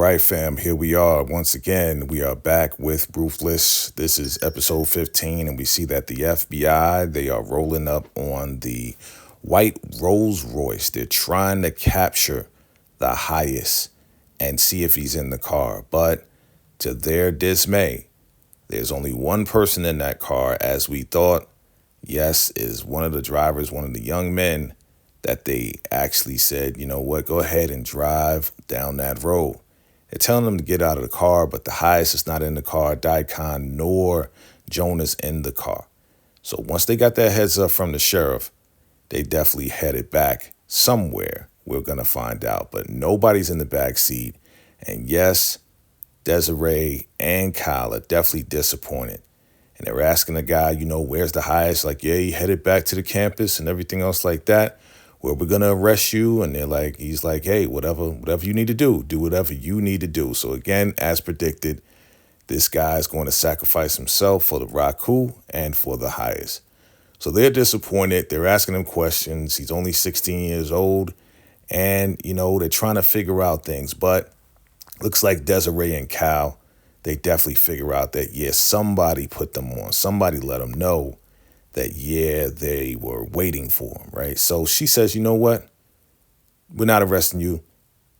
right, fam, here we are. Once again, we are back with Ruthless. This is episode 15, and we see that the FBI, they are rolling up on the white Rolls Royce. They're trying to capture the highest and see if he's in the car. But to their dismay, there's only one person in that car, as we thought. Yes, is one of the drivers, one of the young men that they actually said, you know what, go ahead and drive down that road. They're telling them to get out of the car, but the highest is not in the car, Daikon nor Jonah's in the car. So once they got that heads up from the sheriff, they definitely headed back somewhere. We're going to find out, but nobody's in the back seat. And yes, Desiree and Kyle are definitely disappointed. And they're asking the guy, you know, where's the highest? Like, yeah, he headed back to the campus and everything else like that. Where we're going to arrest you. And he's like, hey, whatever you need to do whatever you need to do. So again, as predicted, this guy is going to sacrifice himself for the Raku and for the highest. So they're disappointed. They're asking him questions. He's only 16 years old. And, you know, they're trying to figure out things. But looks like Desiree and Cal, they definitely figure out that, yeah, somebody put them on. Somebody let them know that, yeah, they were waiting for him, right? So she says, you know what? We're not arresting you.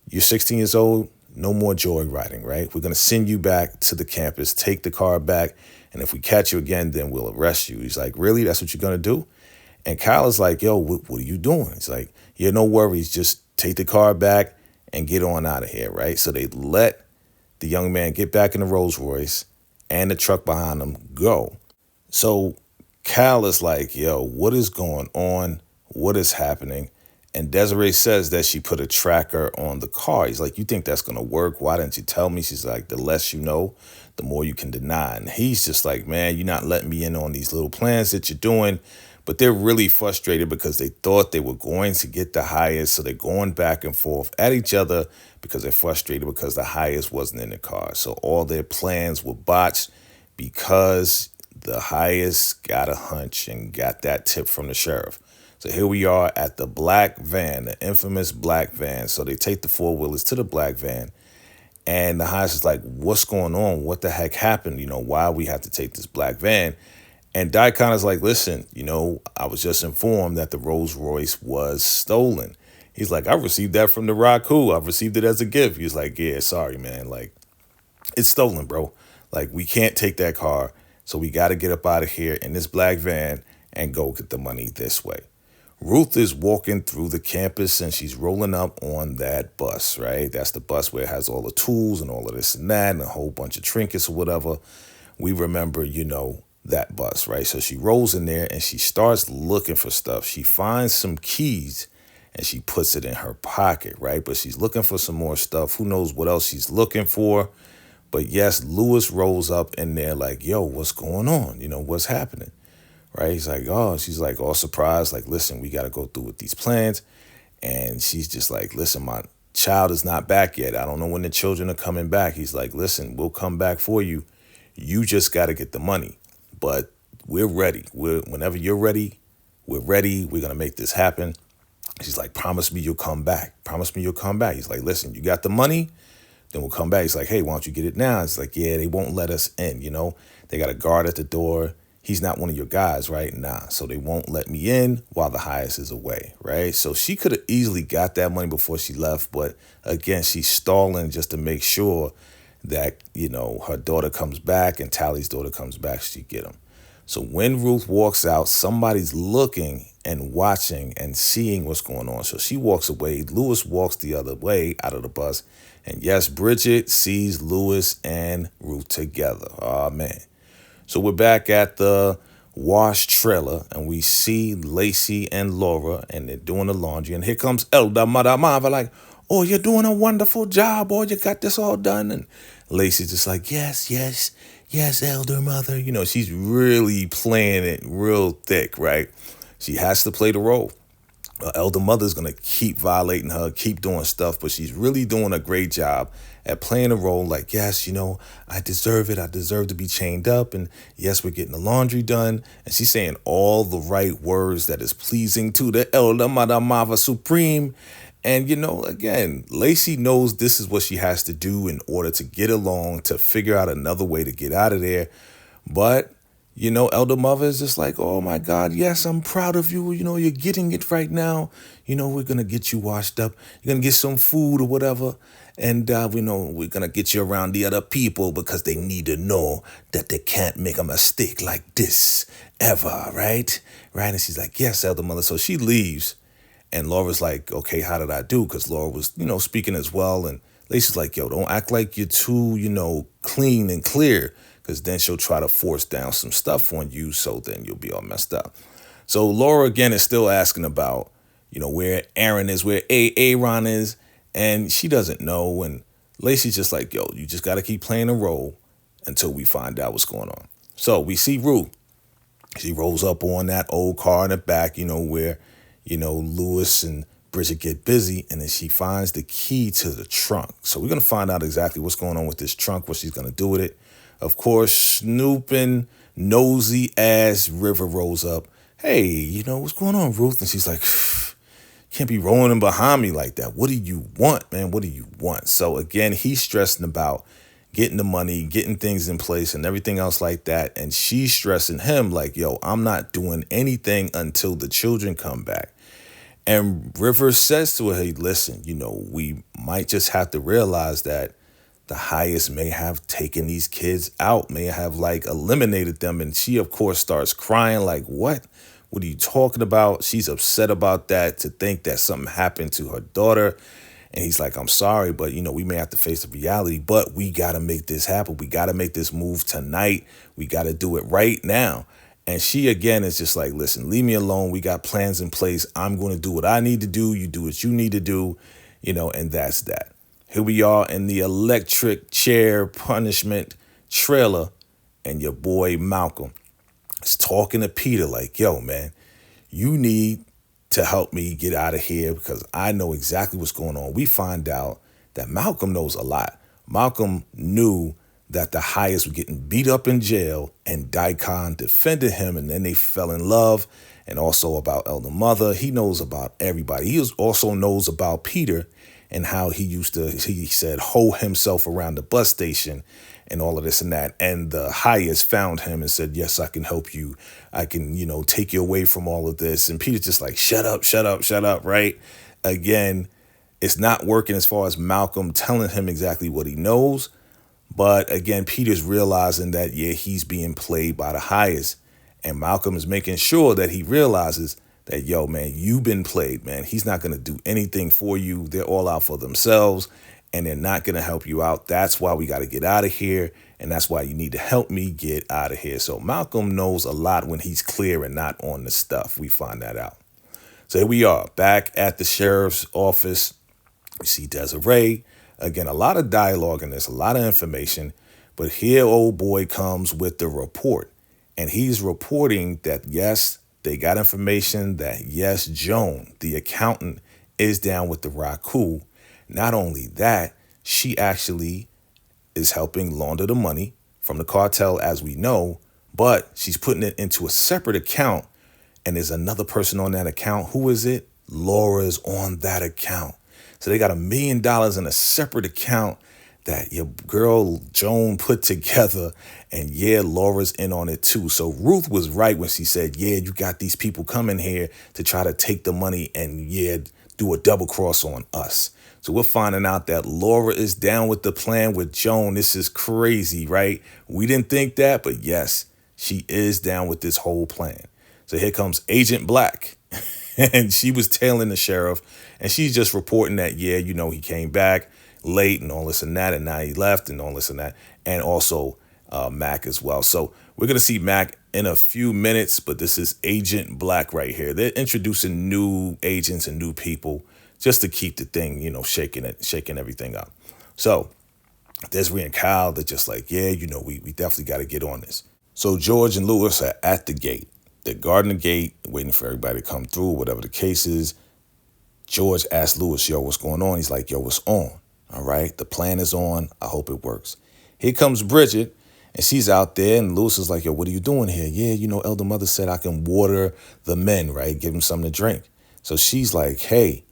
You're 16 years old. No more joyriding, right? We're going to send you back to the campus, take the car back. And if we catch you again, then we'll arrest you. He's like, really? That's what you're going to do? And Kyle is like, yo, what are you doing? He's like, yeah, no worries. Just take the car back and get on out of here, right? So they let the young man get back in the Rolls Royce and the truck behind him go. So Cal is like, yo, what is going on? What is happening? And Desiree says that she put a tracker on the car. He's like, you think that's going to work? Why didn't you tell me? She's like, the less you know, the more you can deny. And he's just like, man, you're not letting me in on these little plans that you're doing. But they're really frustrated because they thought they were going to get the highest. So they're going back and forth at each other because they're frustrated because the highest wasn't in the car. So all their plans were botched because the highest got a hunch and got that tip from the sheriff. So here we are at the black van, the infamous black van. So they take the four-wheelers to the black van. And the highest is like, what's going on? What the heck happened? You know, why we have to take this black van? And Daikon is like, listen, you know, I was just informed that the Rolls Royce was stolen. He's like, I received that from the Raku. I received it as a gift. He's like, yeah, sorry, man. Like, it's stolen, bro. Like, we can't take that car. So we got to get up out of here in this black van and go get the money this way. Ruth is walking through the campus and she's rolling up on that bus, right? That's the bus where it has all the tools and all of this and that and a whole bunch of trinkets or whatever. We remember, you know, that bus, right? So she rolls in there and she starts looking for stuff. She finds some keys and she puts it in her pocket, right? But she's looking for some more stuff. Who knows what else she's looking for? But yes, Lewis rolls up in there like, yo, what's going on? You know, what's happening? Right? He's like, oh, she's like all surprised. Like, listen, we got to go through with these plans. And she's just like, listen, my child is not back yet. I don't know when the children are coming back. He's like, listen, we'll come back for you. You just got to get the money. But we're ready. Whenever you're ready, we're ready. We're going to make this happen. She's like, promise me you'll come back. Promise me you'll come back. He's like, listen, you got the money? Then we'll come back. He's like, hey, why don't you get it now? It's like, yeah, they won't let us in. You know, they got a guard at the door. He's not one of your guys, right? Nah. So they won't let me in while the highest is away, right? So she could have easily got that money before she left. But again, she's stalling just to make sure that, you know, her daughter comes back and Tally's daughter comes back, she get him. So when Ruth walks out, somebody's looking and watching and seeing what's going on. So she walks away. Lewis walks the other way out of the bus. And yes, Bridget sees Lewis and Ruth together. Oh, man. So we're back at the wash trailer and we see Lacey and Laura and they're doing the laundry. And here comes Elda Madamava like, oh, you're doing a wonderful job. Oh, you got this all done. And Lacey's just like, yes, elder mother. You know, she's really playing it real thick, right? She has to play the role. Elder mother's going to keep violating her, keep doing stuff, but she's really doing a great job at playing a role like, yes, you know, I deserve it. I deserve to be chained up. And yes, we're getting the laundry done. And she's saying all the right words that is pleasing to the Elder Madamava Supreme. And, again, Lacey knows this is what she has to do in order to get along, to figure out another way to get out of there. But, Elder Mother is just like, oh my God, yes, I'm proud of you. You're getting it right now. We're going to get you washed up. You're going to get some food or whatever. And we know we're going to get you around the other people because they need to know that they can't make a mistake like this ever, right? Right? And she's like, yes, Elder Mother. So she leaves. And Laura's like, okay, how did I do? Because Laura was, speaking as well. And Lacey's like, yo, don't act like you're too, clean and clear. Because then she'll try to force down some stuff on you. So then you'll be all messed up. So Laura, again, is still asking about, where Aaron is, where Aaron is. And she doesn't know. And Lacey's just like, yo, you just got to keep playing a role until we find out what's going on. So we see Ruth. She rolls up on that old car in the back, where Lewis and Bridget get busy, and then she finds the key to the trunk. So we're going to find out exactly what's going on with this trunk, what she's going to do with it. Of course, snooping, nosy ass River rolls up. Hey, what's going on, Ruth? And she's like, can't be rolling in behind me like that. What do you want, man? What do you want? So again, he's stressing about getting the money, getting things in place and everything else like that. And she's stressing him like, yo, I'm not doing anything until the children come back. And River says to her, hey, listen, we might just have to realize that the highest may have taken these kids out, may have eliminated them. And she, of course, starts crying like, what? What are you talking about? She's upset about that, to think that something happened to her daughter. And he's like, I'm sorry, but, we may have to face the reality, but we got to make this happen. We got to make this move tonight. We got to do it right now. And she, again, is just like, listen, leave me alone. We got plans in place. I'm going to do what I need to do. You do what you need to do, and that's that. Here we are in the electric chair punishment trailer, and your boy Malcolm is talking to Peter like, yo, man, you need to help me get out of here because I know exactly what's going on. We find out that Malcolm knows a lot. Malcolm knew that the highest were getting beat up in jail, and Daikon defended him, and then they fell in love, and also about Elder Mother. He knows about everybody. He also knows about Peter and how he said, hoe himself around the bus station and all of this and that. And the highest found him and said, yes, I can help you. I can, take you away from all of this. And Peter's just like, shut up, right? Again, it's not working as far as Malcolm telling him exactly what he knows. But again, Peter's realizing that, yeah, he's being played by the highest. And Malcolm is making sure that he realizes that, yo, man, you've been played, man. He's not going to do anything for you. They're all out for themselves, and they're not going to help you out. That's why we got to get out of here, and that's why you need to help me get out of here. So Malcolm knows a lot when he's clear and not on the stuff. We find that out. So here we are, back at the sheriff's office. We see Desiree. Again, a lot of dialogue in this, a lot of information. But here old boy comes with the report. And he's reporting that, yes, they got information that, yes, Joan, the accountant, is down with the Raku. Not only that, she actually is helping launder the money from the cartel, as we know, but she's putting it into a separate account. And there's another person on that account. Who is it? Laura's on that account. So they got $1 million in a separate account that your girl Joan put together. And yeah, Laura's in on it too. So Ruth was right when she said, yeah, you got these people coming here to try to take the money and, yeah, do a double cross on us. So we're finding out that Laura is down with the plan with Joan. This is crazy, right? We didn't think that, but yes, she is down with this whole plan. So here comes Agent Black. And she was tailing the sheriff, and she's just reporting that, yeah, he came back late and all this and that, and now he left and all this and that, and also Mac as well. So we're going to see Mac in a few minutes, but this is Agent Black right here. They're introducing new agents and new people just to keep the thing, shaking everything up. So Desiree and Kyle, they're just like, yeah, we definitely got to get on this. So George and Lewis are at the gate. They're guarding the gate, waiting for everybody to come through, whatever the case is. George asked Lewis, yo, what's going on? He's like, yo, what's on? All right, the plan is on. I hope it works. Here comes Bridget, and she's out there, and Lewis is like, yo, what are you doing here? Yeah, Elder Mother said I can water the men, right? Give them something to drink. So she's like, hey,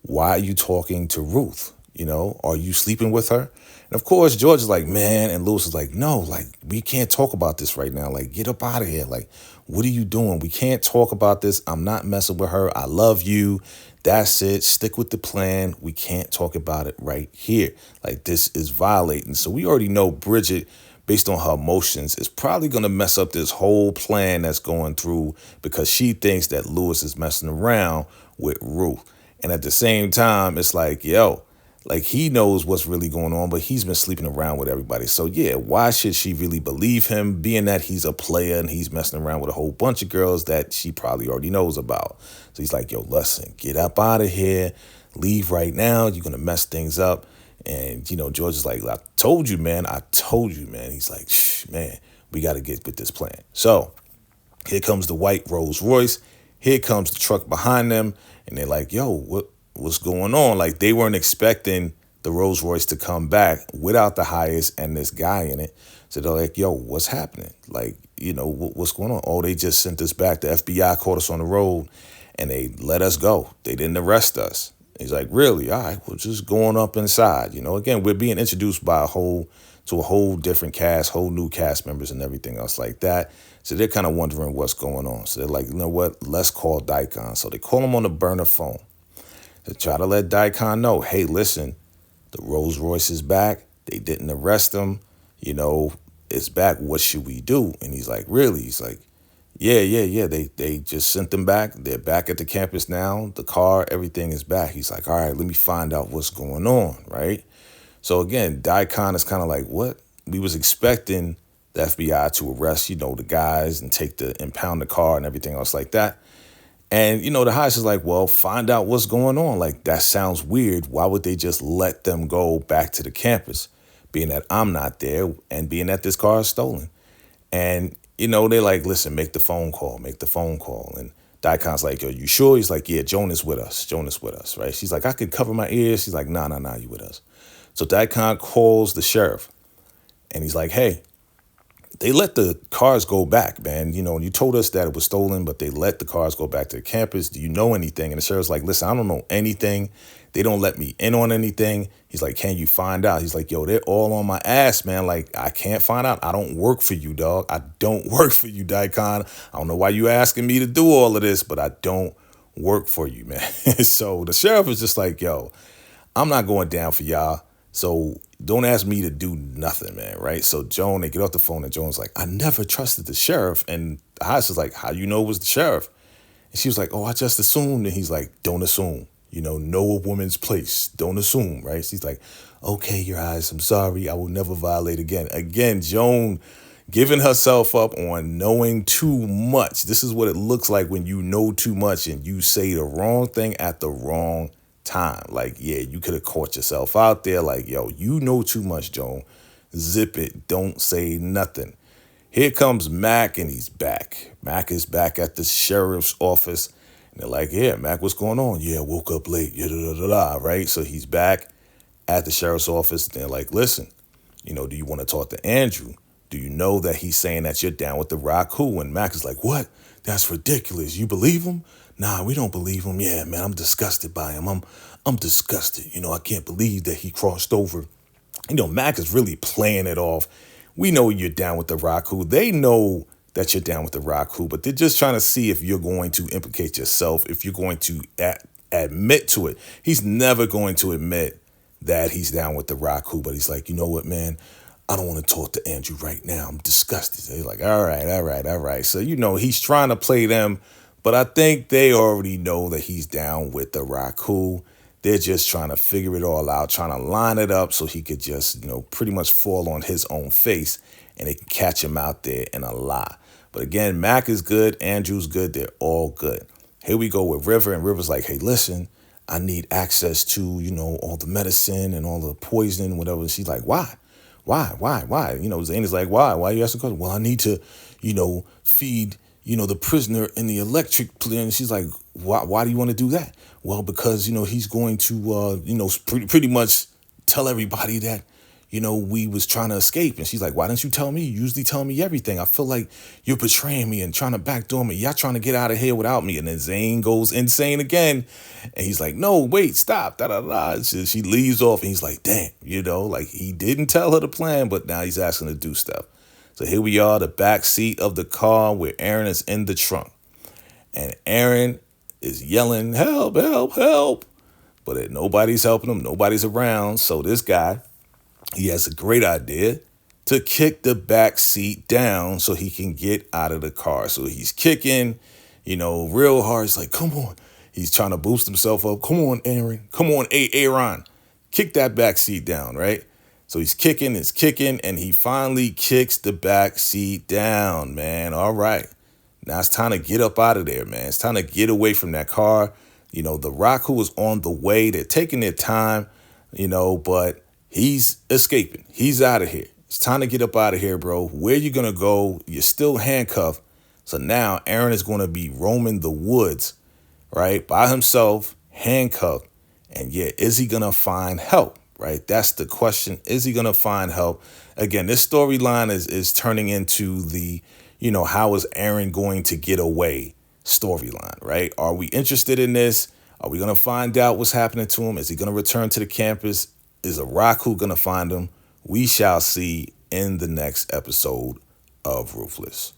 why are you talking to Ruth? Are you sleeping with her? And of course, George is like, man, and Lewis is like, no, like, we can't talk about this right now. Like, get up out of here. Like, what are you doing? We can't talk about this. I'm not messing with her. I love you. That's it. Stick with the plan. We can't talk about it right here. Like, this is violating. So we already know Bridget, based on her emotions, is probably going to mess up this whole plan that's going through because she thinks that Lewis is messing around with Ruth. And at the same time, it's like, yo, like, he knows what's really going on, but he's been sleeping around with everybody. So yeah, why should she really believe him, being that he's a player and he's messing around with a whole bunch of girls that she probably already knows about? So he's like, yo, listen, get up out of here. Leave right now. You're going to mess things up. And, George is like, I told you, man. I told you, man. He's like, shh, man, we got to get with this plan. So here comes the white Rolls Royce. Here comes the truck behind them. And they're like, yo, what's going on? Like, they weren't expecting the Rolls Royce to come back without the highest and this guy in it. So they're like, yo, what's happening? Like, what's going on? Oh, they just sent us back. The FBI caught us on the road and they let us go. They didn't arrest us. He's like, really? All right, we're just going up inside. Again, we're being introduced by a whole different cast, whole new cast members and everything else like that. So they're kind of wondering what's going on. So they're like, you know what? Let's call Daikon. So they call him on the burner phone to try to let Daikon know, hey, listen, the Rolls Royce is back. They didn't arrest him. It's back. What should we do? And he's like, really? He's like, yeah. They just sent them back. They're back at the campus now. The car, everything is back. He's like, all right, let me find out what's going on, right? So again, Daikon is kind of like, what? We was expecting the FBI to arrest, the guys and impound the car and everything else like that. And, the highest is like, well, find out what's going on. Like, that sounds weird. Why would they just let them go back to the campus, being that I'm not there and being that this car is stolen? And, they're like, listen, make the phone call. And Daikon's like, yo, you sure? He's like, yeah, Joan is with us, right? She's like, I could cover my ears. She's like, nah, you with us. So Daikon calls the sheriff and he's like, hey, they let the cars go back, man. You told us that it was stolen, but they let the cars go back to the campus. Do you know anything? And the sheriff's like, listen, I don't know anything. They don't let me in on anything. He's like, can you find out? He's like, yo, they're all on my ass, man. Like, I can't find out. I don't work for you, dog. I don't work for you, Daikon. I don't know why you asking me to do all of this, but I don't work for you, man. So the sheriff is just like, yo, I'm not going down for y'all. So don't ask me to do nothing, man, right? So they get off the phone and Joan's like, I never trusted the sheriff. And the house is like, how you know it was the sheriff? And she was like, oh, I just assumed. And he's like, don't assume. Know a woman's place. Don't assume, right? She's like, okay, your eyes, I'm sorry. I will never violate again. Again, Joan giving herself up on knowing too much. This is what it looks like when you know too much and you say the wrong thing at the wrong time. Like, yeah, you could have caught yourself out there. Like, yo, you know too much, Joan. Zip it. Don't say nothing. Here comes Mac, and he's back. Mac is back at the sheriff's office. And they're like, yeah, Mac, what's going on? Yeah, woke up late. Yeah, right? So he's back at the sheriff's office. And they're like, listen, do you want to talk to Andrew? Do you know that he's saying that you're down with the Raku? And Mac is like, what? That's ridiculous. You believe him? Nah, we don't believe him. Yeah, man, I'm disgusted by him. I'm disgusted. I can't believe that he crossed over. Mac is really playing it off. We know you're down with the Raku. They know that you're down with the Raku, but they're just trying to see if you're going to implicate yourself, if you're going to admit to it. He's never going to admit that he's down with the Raku, but he's like, you know what, man? I don't want to talk to Andrew right now. I'm disgusted. They're like, all right. So, he's trying to play them, but I think they already know that he's down with the Raku. They're just trying to figure it all out, trying to line it up so he could just, pretty much fall on his own face and they can catch him out there in a lie. But again, Mac is good. Andrew's good. They're all good. Here we go with River. And River's like, hey, listen, I need access to, all the medicine and all the poison and whatever. And she's like, why? Zane is like, why? Why are you asking questions? Well, I need to, feed, the prisoner in the electric plant. And she's like, why do you want to do that? Well, because, he's going to, pretty much tell everybody that, we was trying to escape. And she's like, why didn't you tell me? You usually tell me everything. I feel like you're betraying me and trying to backdoor me. Y'all trying to get out of here without me. And then Zane goes insane again. And he's like, no, wait, stop. Da, da, da. She leaves off and he's like, damn, like he didn't tell her the plan, but now he's asking her to do stuff. So here we are, the back seat of the car where Aaron is in the trunk. And Aaron is yelling, help, help, help. But nobody's helping him. Nobody's around. So this guy, he has a great idea to kick the back seat down so he can get out of the car. So he's kicking, real hard. It's like, come on. He's trying to boost himself up. Come on, Aaron. Come on, Aaron. Kick that back seat down, right? So he's kicking, and he finally kicks the back seat down, man. All right. Now it's time to get up out of there, man. It's time to get away from that car. The Rock, who is on the way, they're taking their time, but he's escaping. He's out of here. It's time to get up out of here, bro. Where you going to go? You're still handcuffed. So now Aaron is going to be roaming the woods, right, by himself, handcuffed. And yeah, is he going to find help, right? That's the question. Is he going to find help? Again, this storyline is turning into the, how is Aaron going to get away storyline, right? Are we interested in this? Are we going to find out what's happening to him? Is he going to return to the campus? Is a Raku going to find him? We shall see in the next episode of Ruthless.